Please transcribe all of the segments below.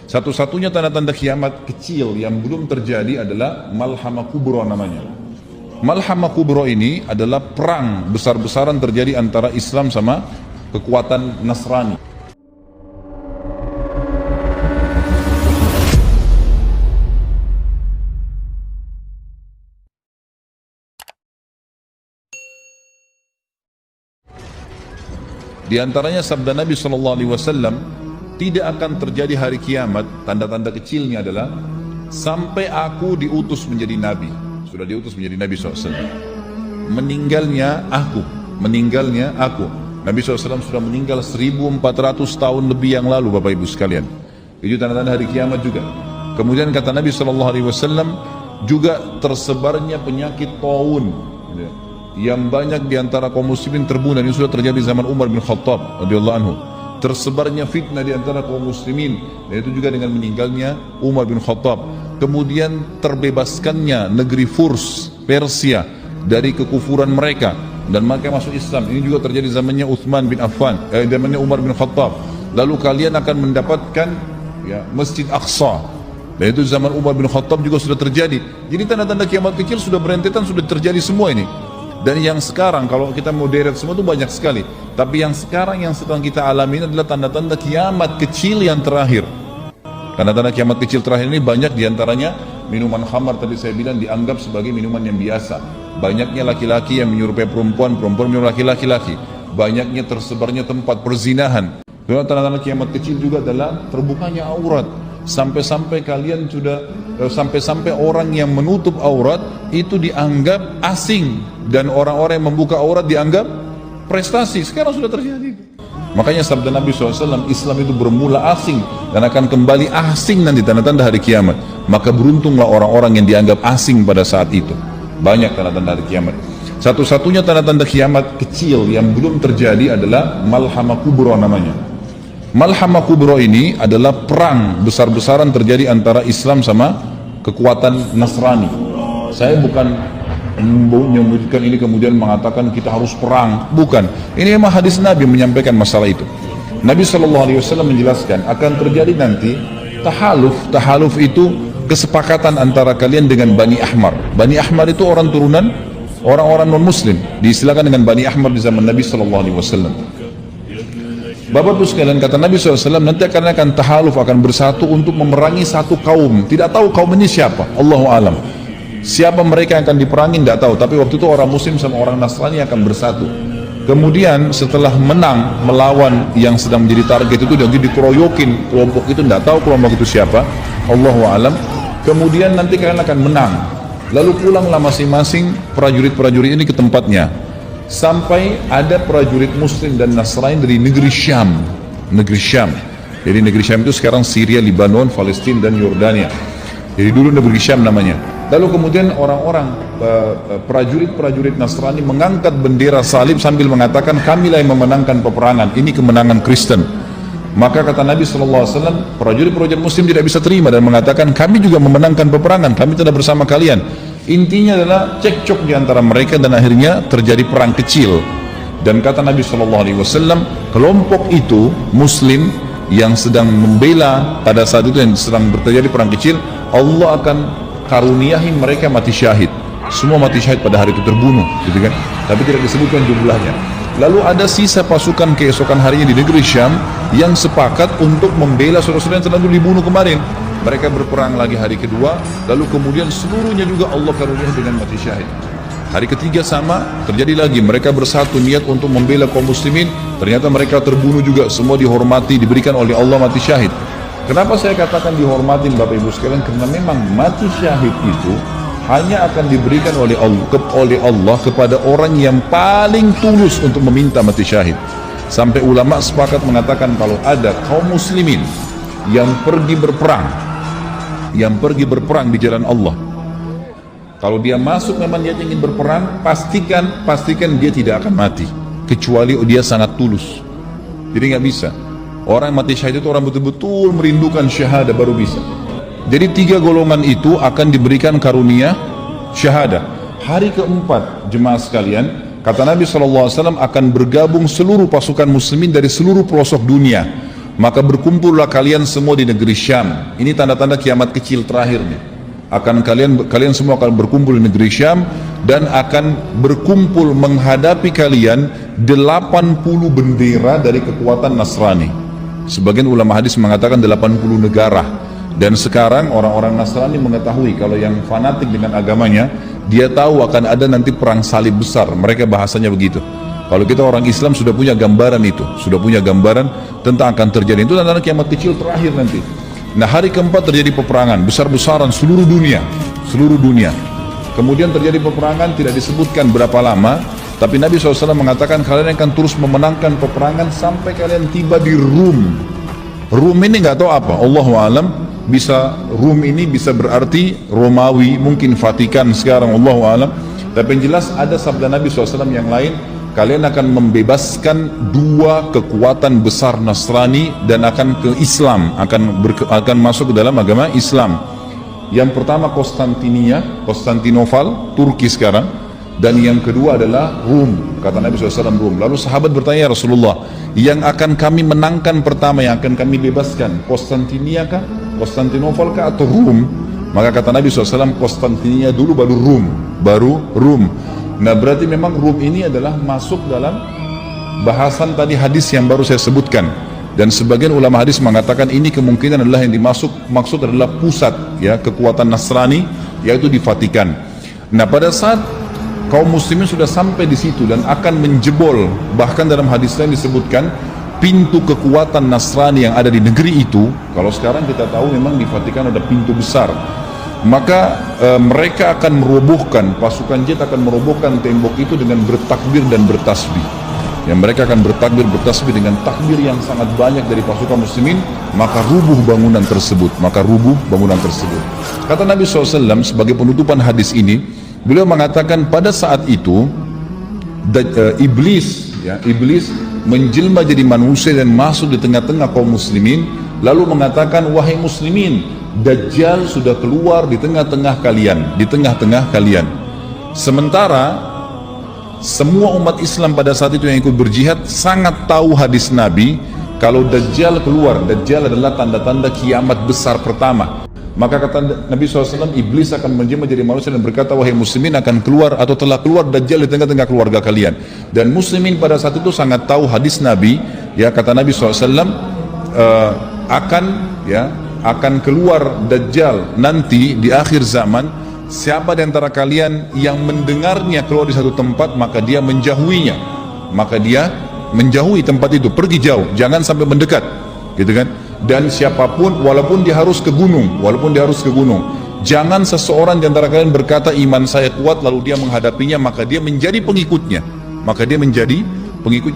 Satu-satunya tanda-tanda kiamat kecil yang belum terjadi adalah Malhamah Kubro namanya. Malhamah Kubro ini adalah perang besar-besaran terjadi antara Islam sama kekuatan Nasrani. Di antaranya sabda Nabi SAW, tidak akan terjadi hari kiamat, tanda-tanda kecilnya adalah sampai aku diutus menjadi Nabi. Sudah diutus menjadi Nabi SAW. Meninggalnya aku. Nabi SAW sudah meninggal 1400 tahun lebih yang lalu, Bapak Ibu sekalian. Itu tanda-tanda hari kiamat juga. Kemudian kata Nabi SAW, juga tersebarnya penyakit taun, yang banyak diantara kaum muslimin terbunuh. Ini sudah terjadi zaman Umar bin Khattab radhiyallahu anhu. Tersebarnya fitnah diantara kaum muslimin, dan itu juga dengan meninggalnya Umar bin Khattab. Kemudian terbebaskannya negeri Furs, Persia, dari kekufuran mereka, dan mereka masuk Islam. Ini juga terjadi zamannya Uthman bin Affan, zamannya Umar bin Khattab. Lalu kalian akan mendapatkan Masjid Aqsa, dan itu zaman Umar bin Khattab juga sudah terjadi. Jadi tanda-tanda kiamat kecil sudah berentetan, sudah terjadi semua ini. Dan yang sekarang kalau kita mau deret semua itu banyak sekali. Tapi yang sekarang yang sedang kita alami ini adalah tanda-tanda kiamat kecil yang terakhir. Tanda-tanda kiamat kecil terakhir ini banyak diantaranya minuman khamar, tadi saya bilang dianggap sebagai minuman yang biasa. Banyaknya laki-laki yang menyerupai perempuan, perempuan menyerupai laki-laki. Banyaknya tersebarnya tempat perzinahan. Tanda-tanda kiamat kecil juga adalah terbukanya aurat. Sampai-sampai kalian sudah sampai-sampai orang yang menutup aurat itu dianggap asing, dan orang-orang yang membuka aurat dianggap prestasi. Sekarang sudah terjadi. Makanya sabda Nabi SAW, Islam itu bermula asing dan akan kembali asing nanti, tanda-tanda hari kiamat. Maka beruntunglah orang-orang yang dianggap asing pada saat itu. Banyak tanda-tanda hari kiamat. Satu-satunya tanda-tanda kiamat kecil yang belum terjadi adalah Malhamah Kubro namanya. Malhamah Kubro ini adalah perang besar-besaran terjadi antara Islam sama kekuatan Nasrani. Saya bukan menyebutkan ini kemudian mengatakan kita harus perang, bukan. Ini memang hadis Nabi menyampaikan masalah itu. Nabi SAW menjelaskan akan terjadi nanti tahaluf itu kesepakatan antara kalian dengan Bani Ahmar. Bani Ahmar itu orang turunan orang-orang non-muslim, diistilahkan dengan Bani Ahmar di zaman Nabi SAW. Bapak-bapak sekalian, kata Nabi SAW, nanti akan tahaluf, akan bersatu untuk memerangi satu kaum. Tidak tahu kaum ini siapa, Allahu alam. Siapa mereka yang akan diperangi tidak tahu, tapi waktu itu orang muslim sama orang Nasrani akan bersatu. Kemudian setelah menang melawan yang sedang menjadi target itu, nanti dikeroyokin kelompok itu, tidak tahu kelompok itu siapa, Allahu alam. Kemudian nanti kalian akan menang. Lalu pulanglah masing-masing prajurit-prajurit ini ke tempatnya. Sampai ada prajurit muslim dan Nasrani dari negeri Syam. Jadi negeri Syam itu sekarang Syria, Lebanon, Palestina dan Yordania. Jadi dulu negeri Syam namanya. Lalu kemudian orang-orang prajurit-prajurit Nasrani mengangkat bendera salib sambil mengatakan, kamilah yang memenangkan peperangan, ini kemenangan Kristen. Maka kata Nabi SAW, prajurit-prajurit muslim tidak bisa terima dan mengatakan, kami juga memenangkan peperangan, kami tidak bersama kalian. Intinya adalah cekcok di antara mereka dan akhirnya terjadi perang kecil. Dan kata Nabi SAW, kelompok itu muslim yang sedang membela pada saat itu yang sedang terjadi perang kecil, Allah akan karuniahi mereka mati syahid. Semua mati syahid pada hari itu, terbunuh, gitu kan? Tapi tidak disebutkan jumlahnya. Lalu ada sisa pasukan keesokan harinya di negeri Syam yang sepakat untuk membela saudara-saudara yang telah dibunuh kemarin. Mereka berperang lagi hari kedua, lalu kemudian seluruhnya juga Allah karuniahi dengan mati syahid. Hari ketiga sama, terjadi lagi, mereka bersatu niat untuk membela kaum muslimin, ternyata mereka terbunuh juga, semua dihormati, diberikan oleh Allah mati syahid. Kenapa saya katakan dihormatin Bapak Ibu sekalian? Karena memang mati syahid itu hanya akan diberikan oleh Allah kepada orang yang paling tulus untuk meminta mati syahid. Sampai ulama sepakat mengatakan kalau ada kaum muslimin yang pergi berperang di jalan Allah, kalau dia masuk memang dia ingin berperang, pastikan dia tidak akan mati kecuali dia sangat tulus. Jadi nggak bisa. Orang mati syahid itu orang betul-betul merindukan syahadah baru bisa. Jadi 3 golongan itu akan diberikan karunia syahadah. Hari keempat, jemaah sekalian, kata Nabi SAW, akan bergabung seluruh pasukan muslimin dari seluruh pelosok dunia maka berkumpullah kalian semua di negeri Syam. Ini tanda-tanda kiamat kecil terakhir nih. Kalian semua akan berkumpul di negeri Syam dan akan berkumpul menghadapi kalian 80 bendera dari kekuatan Nasrani. Sebagian ulama hadis mengatakan 80 negara. Dan sekarang orang-orang Nasrani mengetahui kalau yang fanatik dengan agamanya, dia tahu akan ada nanti perang salib besar. Mereka bahasanya begitu. Kalau kita orang Islam sudah punya gambaran itu, sudah punya gambaran tentang akan terjadi. Itu tanda kiamat kecil terakhir nanti. Nah, hari keempat terjadi peperangan besar-besaran seluruh dunia. Kemudian terjadi peperangan, tidak disebutkan berapa lama, tapi Nabi SAW mengatakan kalian akan terus memenangkan peperangan sampai kalian tiba di Rum. Rum ini nggak tahu apa, Allahu a'lam. Rum ini bisa berarti Romawi, mungkin Vatikan sekarang, Allahu a'lam. Tapi yang jelas ada sabda Nabi SAW yang lain, kalian akan membebaskan dua kekuatan besar Nasrani dan akan ke Islam, akan masuk ke dalam agama Islam. Yang pertama Konstantinopel, Turki sekarang, dan yang kedua adalah Rum, kata Nabi SAW, Rum. Lalu sahabat bertanya, ya Rasulullah, yang akan kami menangkan pertama, yang akan kami bebaskan, Konstantinopel kah atau Rum? Maka kata Nabi SAW, Konstantinia dulu baru Rum. Nah, berarti memang Rum ini adalah masuk dalam bahasan tadi hadis yang baru saya sebutkan. Dan sebagian ulama hadis mengatakan ini kemungkinan adalah yang maksud adalah pusat ya kekuatan Nasrani, yaitu di Vatikan. Nah, pada saat kaum muslimin sudah sampai di situ dan akan menjebol, bahkan dalam hadis lain disebutkan pintu kekuatan Nasrani yang ada di negeri itu. Kalau sekarang kita tahu memang di Vatikan ada pintu besar, maka mereka akan merobohkan, pasukan jihad akan merobohkan tembok itu dengan bertakbir dan bertasbih. Yang mereka akan bertakbir bertasbih dengan takbir yang sangat banyak dari pasukan muslimin, maka rubuh bangunan tersebut. Kata Nabi SAW sebagai penutupan hadis ini, beliau mengatakan pada saat itu iblis menjelma jadi manusia dan masuk di tengah-tengah kaum muslimin, lalu mengatakan, wahai muslimin, Dajjal sudah keluar di tengah-tengah kalian. Sementara semua umat Islam pada saat itu yang ikut berjihad sangat tahu hadis Nabi, kalau Dajjal keluar, Dajjal adalah tanda-tanda kiamat besar pertama. Maka kata Nabi SAW, iblis akan menjelma jadi manusia dan berkata, wahai muslimin, akan keluar atau telah keluar Dajjal di tengah-tengah keluarga kalian. Dan muslimin pada saat itu sangat tahu hadis Nabi, ya, kata Nabi SAW, akan keluar Dajjal nanti di akhir zaman. Siapa di antara kalian yang mendengarnya keluar di satu tempat, maka dia menjauhinya, menjauhi tempat itu, pergi jauh, jangan sampai mendekat, gitu kan. Dan siapapun, walaupun dia harus ke gunung, jangan seseorang di antara kalian berkata iman saya kuat lalu dia menghadapinya, maka dia menjadi pengikutnya,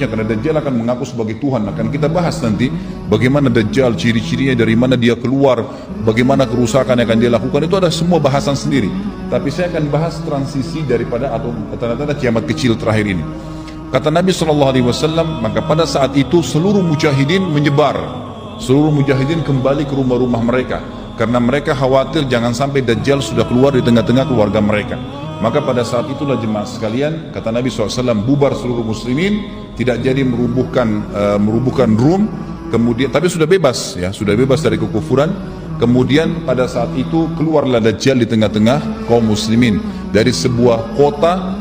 karena Dajjal akan mengaku sebagai Tuhan. Akan kita bahas nanti bagaimana Dajjal, ciri-cirinya, dari mana dia keluar, bagaimana kerusakan yang akan dia lakukan, itu ada semua bahasan sendiri. Tapi saya akan bahas transisi daripada atau tanda-tanda kiamat kecil terakhir ini. Kata Nabi SAW, maka pada saat itu seluruh mujahidin menyebar, seluruh mujahidin kembali ke rumah-rumah mereka, karena mereka khawatir jangan sampai Dajjal sudah keluar di tengah-tengah keluarga mereka. Maka pada saat itulah jemaah sekalian, kata Nabi SAW, bubar seluruh muslimin, tidak jadi merubuhkan Rum, kemudian tapi sudah bebas dari kekufuran. Kemudian pada saat itu keluarlah Dajjal di tengah-tengah kaum muslimin dari sebuah kota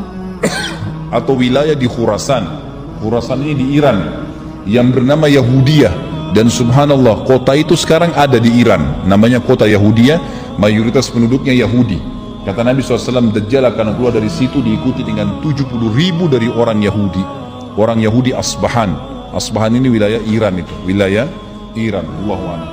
atau wilayah di Khurasan. Khurasan ini di Iran yang bernama Yahudiyah, dan subhanallah kota itu sekarang ada di Iran, namanya kota Yahudiyah, mayoritas penduduknya Yahudi. Kata Nabi SAW, Dajjal akan keluar dari situ diikuti dengan 70.000 dari orang Yahudi Asbahan ini wilayah Iran, Allahu a'lam.